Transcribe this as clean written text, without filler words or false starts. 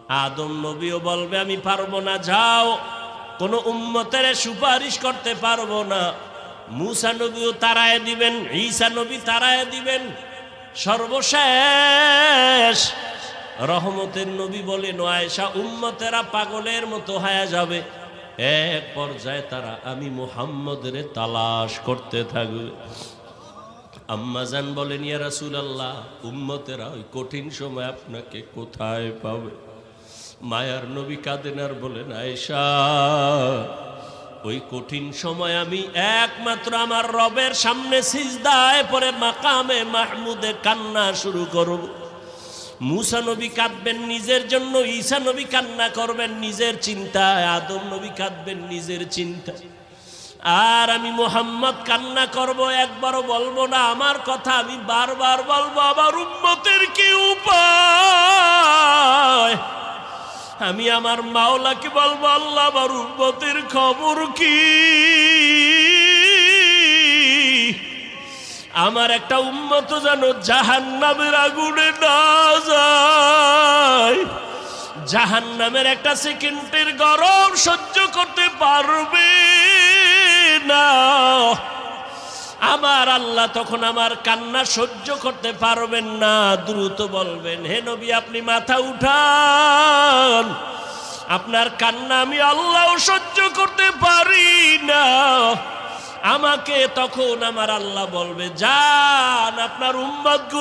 আদম নবীও বলবে আমি পারবো না, যাও, কোন উম্মতের সুপারিশ করতে পারবো না। মুসা নবীও তাড়ায় দিবেন, ঈসা নবী তাড়ায় দিবেন। সর্বশেষ রহমতের নবী বলেন, আয়েশা, উম্মতেরা পাগলের মতো হয়ে যাবে। এক পর্যায়ে তারা আমি মুহাম্মদের তালাশ করতে থাকবে। আম্মাজান বলেন, ইয়া রাসূলুল্লাহ, উম্মতেরা ওই কঠিন সময় আপনাকে কোথায় পাবে? মায়ার নবী কাঁদেন আর বলেন, আয়েশা, ওই কঠিন সময় আমি একমাত্র আমার রবের সামনে সিজদায় পড়ে মাকামে মাহমুদে কান্না শুরু করব। মুসা নবী কাঁদবেন নিজের জন্য, ঈসা নবী কান্না করবেন নিজের চিন্তায়, আদম নবী কাঁদবেন নিজের চিন্তায়, আর আমি মুহাম্মদ কান্না করব, একবারও বলবো না আমার কথা, আমি বারবার বলবো আমার উম্মতের কি উপায়। আমি আমার মাওলাকে বলবো, আল্লাহ আমার উম্মতের খবর কি? আমার একটা উম্মত যেন জাহান্নামের আগুনে না যায়, জাহান্নামের একটা সেকেন্ডের গরম সহ্য করতে পারবে না। আমার আল্লাহ তখন আমার কান্না সহ্য করতে পারবেন না, দ্রুত বলবেন, হে নবী আপনি মাথা উঠান, আপনার কান্না আমি আল্লাহ সহ্য করতে পারি না। আমাকে তখন আমার আল্লাহ বলবে, যান আপনার উম্মতগুলো